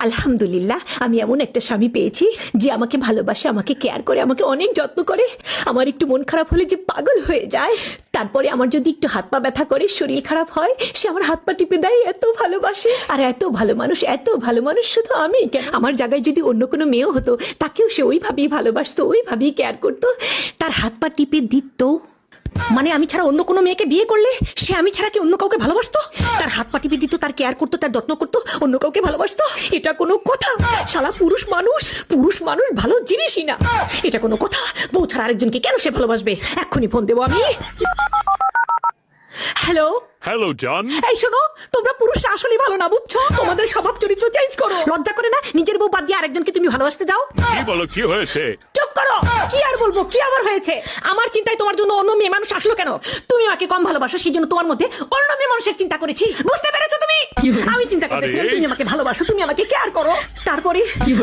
আলহামদুলিল্লাহ, আমি এমন একটা স্বামী পেয়েছি যে আমাকে ভালোবাসে, আমাকে কেয়ার করে, আমাকে অনেক যত্ন করে। আমার একটু মন খারাপ হলে যে পাগল হয়ে যায়। তারপরে আমার যদি একটু হাত পা ব্যথা করে, শরীর খারাপ হয়, সে আমার হাত পা টিপে দেয়। এত ভালোবাসে, আর এত ভালো মানুষ, এত ভালো মানুষ শুধু আমি কেন, আমার জায়গায় যদি অন্য কোনো মেয়েও হতো তাকেও সে ওইভাবেই ভালোবাসতো, ওইভাবেই কেয়ার করতো, তার হাত পা টিপে দিত। মানে আমি ছাড়া অন্য কোনো মেয়েকে বিয়ে করলে সে আমি ছাড়া কি অন্য কাউকে ভালোবাসতো? তার হাত পা টিপে দিত, তার কেয়ার করতো, তার যত্ন করতো, অন্য কাউকে ভালোবাসতো? এটা কোনো কথা? শালা পুরুষ মানুষ, পুরুষ মানুষ ভালো জিনিসই না। এটা কোনো কথা? বউ ছাড়া আরেকজনকে কেন সে ভালোবাসবে? এক্ষুনি ফোন দেবো আমি। হ্যালো হ্যালো জন। এই শোনো, তোমরা পুরুষরা আসলে ভালো না, বুঝছো? তোমাদের স্বভাব চরিত্র চেঞ্জ করো। লজ্জা করে না নিজের বউ বাদ দিয়ে আরেকজনকে তুমি ভালোবাসতে যাও? কি বলো, কি হয়েছে? চুপ করো। কি আর বলবো, কি আবার হয়েছে? আমার চিন্তায় তোমার জন্য অন্য মেয়ে মানুষ আসলো কেন? তুমি আমাকে কম ভালোবাসো, সেই জন্য তোমার মধ্যে অন্য মেয়ে মানুষের চিন্তা করেছি। বুঝতে পেরেছো তুমি? আমি চিন্তা করতেছিলাম তুমি আমাকে ভালোবাসো, তুমি আমাকে কেয়ার করো। তারপরে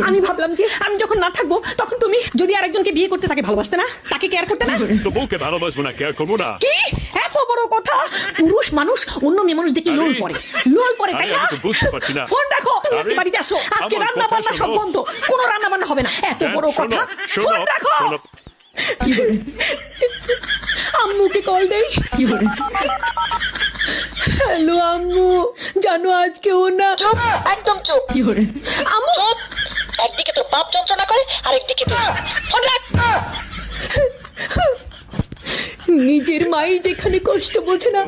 আমি ভাবলাম যে আমি যখন না থাকবো তখন তুমি যদি আরেকজনকে বিয়ে করতে, তাকে ভালোবাসতে না, তাকে কেয়ার করতে না। তো বউকে ভালোবাসবো না, কেয়ার করবো না? কি এত বড় কথা? পুরুষ মানুষ অন্য মেয়ে মানুষ দেখি লোল পড়ে, লোল পড়ে, তাই না? আমি তো বুঝতে পারছি না। ফোন রাখো, তুমি আজকে বাড়িতে আসো। আজকে আমার রান্না কথা বান্না সব শোনো। বন্ধ, কোনো রান্না বান্না হবে না। এত বড় কথা, শোনো, ফোন রাখো। শোনো। আম্মুকে কল দেই। হ্যালো আম্মু, জানো আজকে ও না। চুপ, একদম চুপ। আম্মু চুপ। একদিকে তোর বাপ যন্ত্রণা করে, আরেকদিকে তুই। ফোন রাখ। নিজের মাই যেখানে কষ্ট বোঝে না,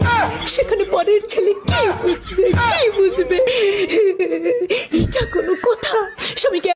সেখানে পরের ছেলে কি বুঝবে, কি বুঝবে? এটা কোনো কথা? স্বামীকে